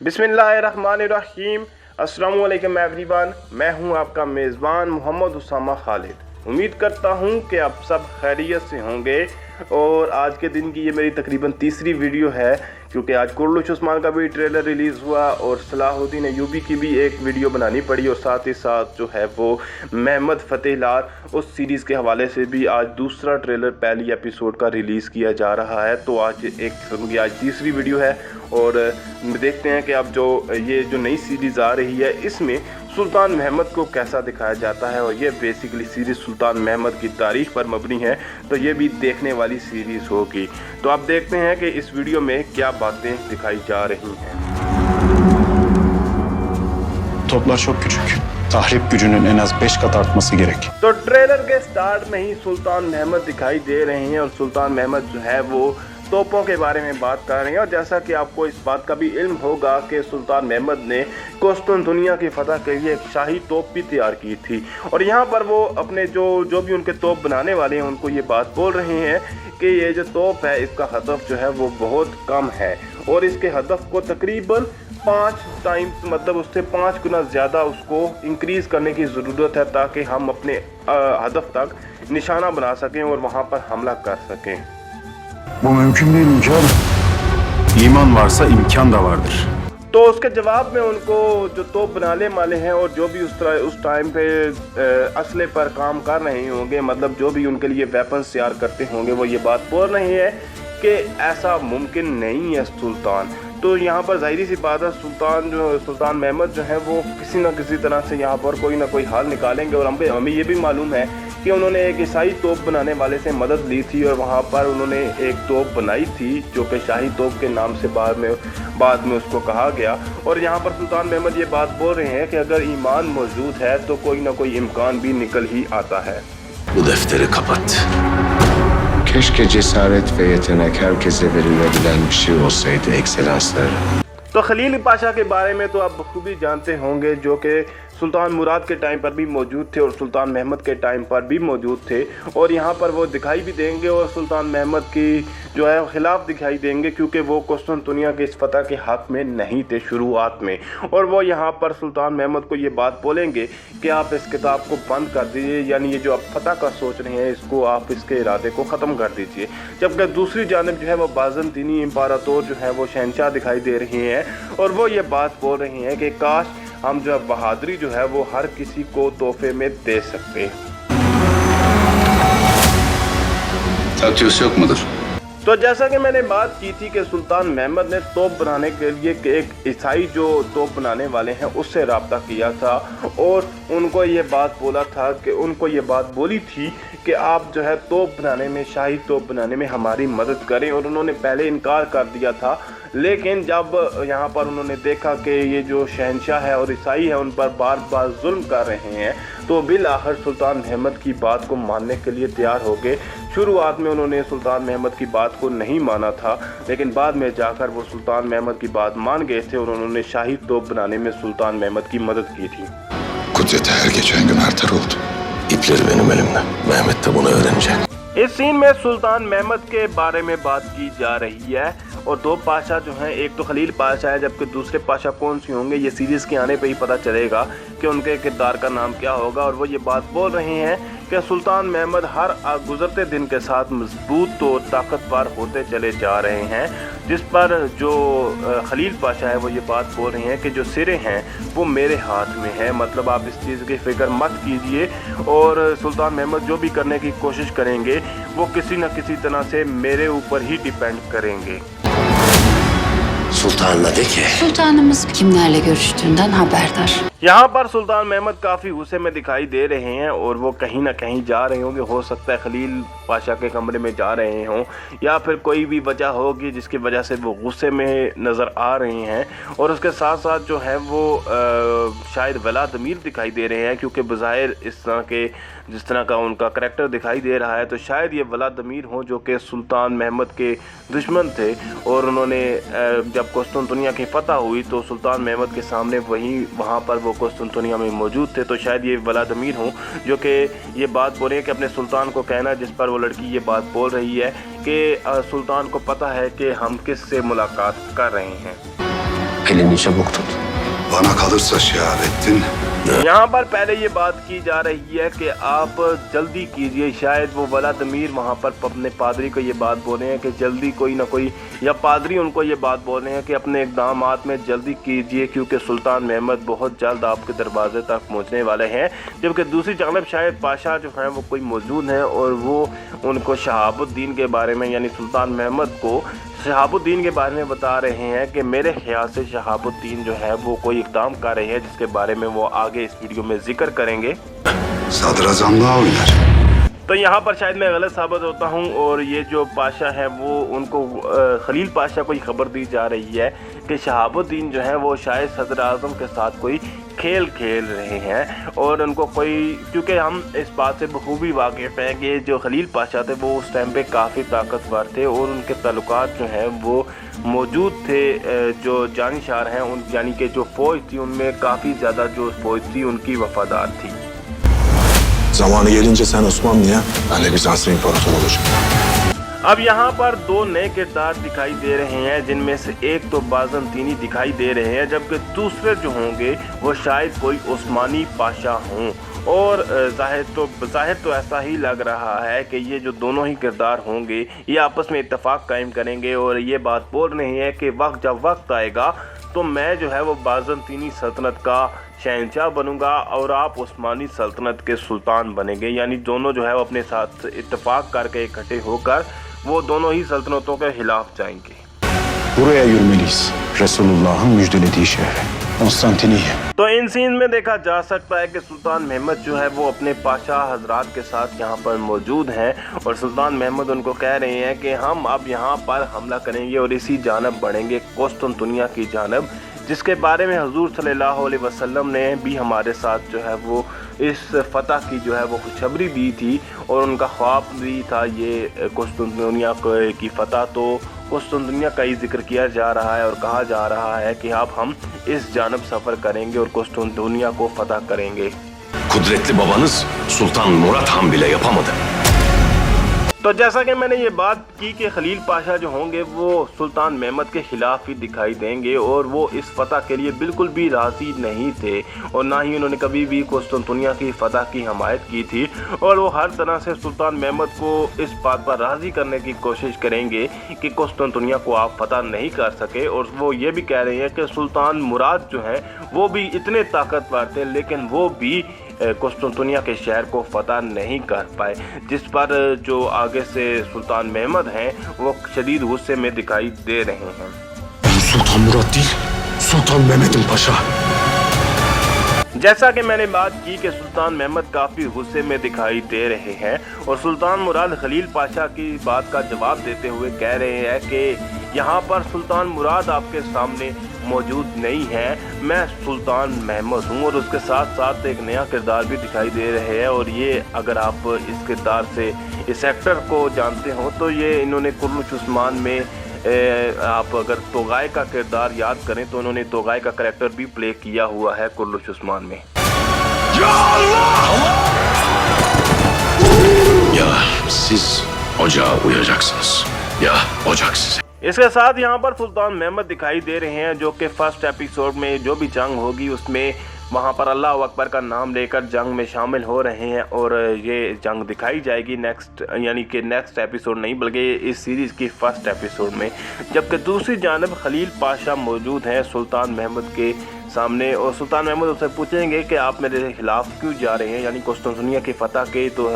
बिस्मिल्लाहिर्रहमानिर्रहीम। अस्सलाम वालेकुम एवरीवन। मैं हूं आपका मेज़बान मोहम्मद उसामा खालिद। उम्मीद करता हूं कि आप सब खैरियत से होंगे। और आज के दिन की ये मेरी तकरीबन तीसरी वीडियो है, क्योंकि आज कुर्लुश उस्मान का भी ट्रेलर रिलीज़ हुआ और सलाहुद्दीन अय्यूबी की भी एक वीडियो बनानी पड़ी, और साथ ही साथ जो है वो महमद फ़तेह लाल उस सीरीज़ के हवाले से भी आज दूसरा ट्रेलर पहली एपिसोड का रिलीज़ किया जा रहा है। तो आज एक फिल्म की आज तीसरी वीडियो है और देखते हैं कि अब ये जो नई सीरीज़ आ रही है इसमें सुल्तान महमद को कैसा दिखाया जाता है। और ये बेसिकली सीरीज़ सुल्तान महमद की तारीख़ पर मबनी है, तो ये भी देखने वाली सीरीज़ होगी। तो आप देखते हैं कि इस वीडियो में क्या बातें दिखाई जा रही हैं। Toplar çok küçük. Tahrip gücünün en az 5 kat artması gerek. तो ट्रेलर के स्टार्ट में ही सुल्तान महमद दिखाई दे रहे हैं और सुल्तान महमद जो है वो तोपों के बारे में बात कर रहे हैं। और जैसा कि आपको इस बात का भी इल्म होगा कि सुल्तान महमद ने कुस्तुनतुनिया की फतह के लिए एक शाही तोप भी तैयार की थी, और यहाँ पर वो अपने जो भी उनके तोप बनाने वाले हैं उनको ये बात बोल रहे हैं कि ये जो तोप है इसका हदफ जो है वो बहुत कम है, और इसके हदफ को तकरीबन 5 टाइम्स मतलब उससे 5 गुना ज़्यादा उसको इंक्रीज़ करने की ज़रूरत है, ताकि हम अपने हदफ तक निशाना बना सकें और वहाँ पर हमला कर सकें। Bu mümkün değil imkan. İman varsa imkan da vardır. तो उसके जवाब में उनको जो तोप बनाने वाले हैं और जो भी उस टाइम पे असले पर काम कर रहे होंगे, मतलब जो भी उनके लिए वेपन्स तैयार करते होंगे, वो ये बात बोल रहे हैं कि ऐसा मुमकिन नहीं है सुल्तान। तो यहाँ पर ज़ाहिरी सी बात है, सुल्तान महमद जो है वो किसी न किसी तरह से यहाँ पर कोई ना कोई हाल निकालेंगे। और हमें ये भी मालूम है कि उन्होंने एक ईसाई तोप बनाने वाले से मदद ली थी, और वहाँ पर उन्होंने एक तोप बनाई थी जो कि शाही तोप के नाम से बाद में उसको कहा गया। और यहाँ पर सुल्तान महमद ये बात बोल रहे हैं कि अगर ईमान मौजूद है तो कोई ना कोई इम्कान भी निकल ही आता है। Bu defteri kapat. Keşke cesaret ve yetenek herkese verilebilen bir şey olsaydı ekselanslar. तो खलील पाशा के बारे में तो आप बखूबी जानते होंगे, जो कि सुल्तान मुराद के टाइम पर भी मौजूद थे और सुल्तान महमद के टाइम पर भी मौजूद थे, और यहाँ पर वो दिखाई भी देंगे और सुल्तान महमद की जो है ख़िलाफ़ दिखाई देंगे, क्योंकि वो कुस्तुनतुनिया के इस फतह के हक़ में नहीं थे शुरुआत में। और वो यहाँ पर सुल्तान महमद को ये बात बोलेंगे कि आप इस किताब को बंद कर दीजिए, यानी ये जो आप फतह का सोच रहे हैं इसको आप इसके इरादे को ख़त्म कर दीजिए। जबकि दूसरी जानब जो है वो बाज़ंतीनी इम्परातोर जो है वो शहनशाह दिखाई दे रहे हैं, और वो ये बात बोल रहे हैं कि काश हम जो है बहादुरी जो है वो हर किसी को तोहफे में दे सकते। Tatyos yok mudur? तो जैसा कि मैंने बात की थी कि सुल्तान महमद ने तोप बनाने के लिए एक ईसाई जो तोप बनाने वाले हैं उससे रब्ता किया था, और उनको ये बात बोला था कि उनको ये बात बोली थी कि आप जो है तोप बनाने में, शाही तोप बनाने में हमारी मदद करें। और उन्होंने पहले इनकार कर दिया था, लेकिन जब यहाँ पर उन्होंने देखा कि ये जो शहनशाह है और ईसाई है उन पर बार बार जुल्म कर रहे हैं, तो बिल आखिर सुल्तान महमद की बात को मानने के लिए तैयार हो गए। शुरुआत में उन्होंने सुल्तान महमद की बात को नहीं माना था, लेकिन बाद में जाकर वो सुल्तान महमद की बात मान गए थे और उन्होंने शाही तोप बनाने में सुल्तान महमद की मदद की थी। Kudreti her geçen gün artar oldu. İpleri benim elimde. Mehmet de bunu öğrenecek. इस सीन में सुल्तान महमद के बारे में बात की जा रही है, और 2 पाशा जो हैं, एक तो खलील पाशा है, जबकि दूसरे पाशा कौन सी होंगे ये सीरीज़ के आने पे ही पता चलेगा कि उनके किरदार का नाम क्या होगा। और वो ये बात बोल रहे हैं कि सुल्तान महमद हर गुज़रते दिन के साथ मजबूत और ताकतवर होते चले जा रहे हैं, जिस पर जो खलील पाशा है वो ये बात बोल रहे हैं कि जो सिरे हैं वो मेरे हाथ में है, मतलब आप इस चीज़ की फ़िक्र मत कीजिए, और सुल्तान महमद जो भी करने की कोशिश करेंगे वो किसी न किसी तरह से मेरे ऊपर ही डिपेंड करेंगे। Sultanla de ki. Sultanımız kimlerle görüştüğünden haberdar. यहाँ पर सुल्तान महमद काफ़ी गुस्से में दिखाई दे रहे हैं, और वो कहीं ना कहीं जा रहे होंगे। हो सकता है खलील पाशा के कमरे में जा रहे हों, या फिर कोई भी वजह होगी जिसकी वजह से वो गुस्से में नज़र आ रहे हैं। और उसके साथ साथ जो है वो शायद वलाद अमीर दिखाई दे रहे हैं, क्योंकि बज़ाहिर इस तरह के जिस तरह का उनका करैक्टर दिखाई दे रहा है, तो शायद ये वलाद अमीर हों जो कि सुल्तान महमद के दुश्मन थे। और उन्होंने जब कुस्तुनतुनिया की फतह हुई तो सुल्तान महमद के सामने वहाँ पर वो कुस्तुनतुनिया में मौजूद थे। तो शायद ये वलाद अमीर हों जो कि ये बात बोल रहे हैं कि अपने सुल्तान को कहना, जिस पर वो लड़की ये बात बोल रही है कि सुल्तान को पता है कि हम किस से मुलाकात कर रहे हैं। Elini çabuk tut. Bana kalırsa Şehabettin यहाँ पर पहले ये बात की जा रही है कि आप जल्दी कीजिए। शायद वो वलद अमीर वहाँ पर अपने पादरी को ये बात बोले हैं कि जल्दी कोई ना कोई, या पादरी उनको ये बात बोले हैं कि अपने इक़दामात में जल्दी कीजिए क्योंकि सुल्तान महमद बहुत जल्द आपके दरवाजे तक पहुँचने वाले हैं। जबकि दूसरी जानब शायद पाशा जो हैं वो कोई मौजूद हैं और वो उनको शहाबुद्दीन के बारे में, यानी सुल्तान महमद को शहाबुद्दीन के बारे में बता रहे हैं कि मेरे ख्याल से शहाबुद्दीन जो है वो कोई इक़दाम कर रहे हैं, जिसके बारे में वो आगे इस वीडियो में जिक्र करेंगे। sadrazamlığa oynar. तो यहाँ पर शायद मैं गलत साबित होता हूँ और ये जो पाशा है वो उनको खलील पाशा को ही खबर दी जा रही है कि शहाबुद्दीन जो है वो शायद सदर आज़म के साथ कोई खेल खेल रहे हैं और उनको कोई, क्योंकि हम इस बात से बखूबी वाकिफ़ हैं कि जो खलील पाशा थे वो उस टाइम पे काफ़ी ताकतवर थे और उनके ताल्लुकात जो हैं वो मौजूद थे। जो जानिशार हैं उन, यानी कि जो फ़ौज थी उनमें काफ़ी ज़्यादा जो फ़ौज थी उनकी वफादार थी। Zamanı gelince sen Osmanlı'ya, ben de Bizans İmparatoru olacağım. अब यहाँ पर दो नए किरदार दिखाई दे रहे हैं, जिनमें से एक तो बाज़ंतीनी दिखाई दे रहे हैं, जबकि दूसरे जो होंगे वो शायद कोई उस्मानी पाशा हों। और ज़ाहिर तो ऐसा ही लग रहा है कि ये जो दोनों ही किरदार होंगे ये आपस में इत्तेफाक कायम करेंगे और ये बात बोल रहे हैं कि जब वक्त आएगा तो मैं जो है वो बाज़ंतीनी सल्तनत का शहंशाह बनूंगा और आप उस्मानी सल्तनत के सुल्तान बनेंगे। यानी दोनों जो है वो अपने साथ इत्तेफाक करके इकट्ठे होकर वो दोनों ही सल्तनतों के खिलाफ जाएंगे। Buraya yürümeliyiz. Resulullah'ın müjdelediği şehre. Konstantiniye. तो इन सीन में देखा जा सकता है कि सुल्तान महमद जो है वो अपने पाशा हजरात के साथ यहाँ पर मौजूद हैं और सुल्तान महमद उनको कह रहे हैं कि हम अब यहाँ पर हमला करेंगे और इसी जानब बढ़ेंगे कुस्तुनतुनिया की जानब, जिसके बारे में हुजूर सल्लल्लाहु अलैहि वसल्लम ने भी हमारे साथ जो है वो इस फतह की जो है वो खुशखबरी दी थी और उनका ख्वाब भी था ये कुस्तुनतुनिया की फतह। तो कुस्तुनतुनिया का ही जिक्र किया जा रहा है और कहा जा रहा है कि अब हम इस जानब सफ़र करेंगे और कुस्तुनतुनिया को फतह करेंगे। Kudretli babanız Sultan Murat Han bile yapamadı. तो जैसा कि मैंने ये बात की कि खलील पाशा जो होंगे वो सुल्तान महमद के ख़िलाफ़ ही दिखाई देंगे और वो इस फतह के लिए बिल्कुल भी राज़ी नहीं थे और ना ही उन्होंने कभी भी कुस्तुनतुनिया की फ़तह की हमायत की थी और वो हर तरह से सुल्तान महमद को इस बात पर राज़ी करने की कोशिश करेंगे कि कुस्तुनतुनिया को आप फतह नहीं कर सके। और वो ये भी कह रहे हैं कि सुल्तान मुराद जो हैं वो भी इतने ताकतवर थे लेकिन वो भी कुस्तुनतुनिया के शहर को फतह नहीं कर पाए, जिस पर जो आगे से सुल्तान महमद हैं वो शदीद गुस्से में दिखाई दे रहे हैं। Sultan Murat değil, Sultan Mehmet'in paşa. जैसा कि मैंने बात की कि सुल्तान महमद काफ़ी गुस्से में दिखाई दे रहे हैं और सुल्तान मुराद खलील पाशा की बात का जवाब देते हुए कह रहे हैं कि यहाँ पर सुल्तान मुराद आपके सामने मौजूद नहीं है, मैं सुल्तान महमद हूँ। और उसके साथ साथ एक नया किरदार भी दिखाई दे रहे हैं और ये अगर आप इस किरदार से इस एक्टर को जानते हो तो ये इन्होंने कुर्नुश उस्मान में आप अगर तोगाय का किरदार याद करें तो उन्होंने तोगाय का करैक्टर भी प्ले किया हुआ है कुर्नुश उस्मान में। Ya siz ocağa uyacaksınız ya ocak size. इसके साथ यहाँ पर सुल्तान महमद दिखाई दे रहे हैं जो कि फर्स्ट एपिसोड में जो भी जंग होगी उसमें वहाँ पर अल्लाह अकबर का नाम लेकर जंग में शामिल हो रहे हैं और ये जंग दिखाई जाएगी नेक्स्ट, यानी कि नेक्स्ट एपिसोड नहीं बल्कि इस सीरीज़ की फर्स्ट एपिसोड में। जबकि दूसरी जानब खलील पाशा मौजूद हैं सुल्तान महमद के सामने और सुल्तान महमद उससे पूछेंगे कि आप मेरे खिलाफ़ क्यों जा रहे हैं, यानी कुस्तुनतुनिया की फतह के। तो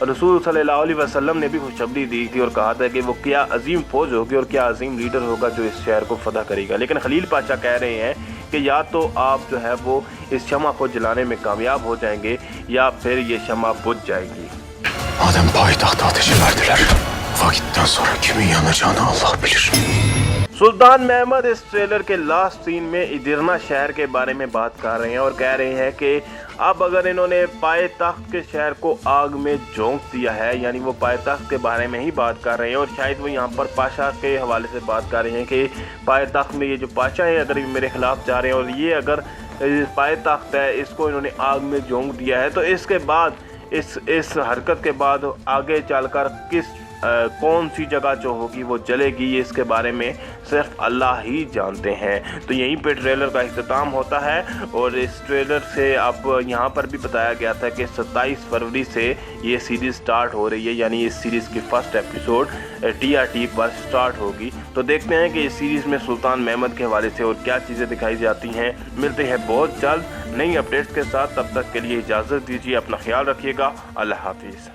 रसूल सल्लल्लाहु अलैहि वसल्लम ने भी खुशखबरी दी थी और कहा था कि वो क्या अजीम फ़ौज होगी और क्या अजीम लीडर होगा जो इस शहर को फतह करेगा। लेकिन खलील पाशा कह रहे हैं कि या तो आप जो है वो इस शमा को जलाने में कामयाब हो जाएंगे या फिर ये शमा बुझ जाएगी। Madem payitahtı ateşe verdiler, vakitten sonra kimin yanacağını Allah bilir. सुल्तान महमद इस ट्रेलर के लास्ट सीन में इदिरना शहर के बारे में बात कर रहे हैं और कह रहे हैं कि अब अगर इन्होंने पाए तख्त के शहर को आग में झोंक दिया है, यानी वो पाए तख्त के बारे में ही बात कर रहे हैं। और शायद वो यहाँ पर पाशा के हवाले से बात कर रहे हैं कि पाए तख्त में ये जो पाशा है अगर मेरे खिलाफ जा रहे हैं और ये अगर पाए तख्त है इसको इन्होंने आग में झोंक दिया है तो इसके बाद इस हरकत के बाद आगे चलकर किस कौन सी जगह जो होगी वो जलेगी, ये इसके बारे में सिर्फ अल्लाह ही जानते हैं। तो यहीं पे ट्रेलर का इख्तिताम होता है और इस ट्रेलर से अब यहाँ पर भी बताया गया था कि 27 फरवरी से ये सीरीज़ स्टार्ट हो रही है, यानी इस सीरीज़ की फर्स्ट एपिसोड TRT पर स्टार्ट होगी। तो देखते हैं कि इस सीरीज़ में सुल्तान महमद के हवाले से और क्या चीज़ें दिखाई जाती हैं। मिलते हैं बहुत जल्द नई अपडेट्स के साथ, तब तक के लिए इजाज़त दीजिए, अपना ख्याल रखिएगा, अल्लाह हाफिज़।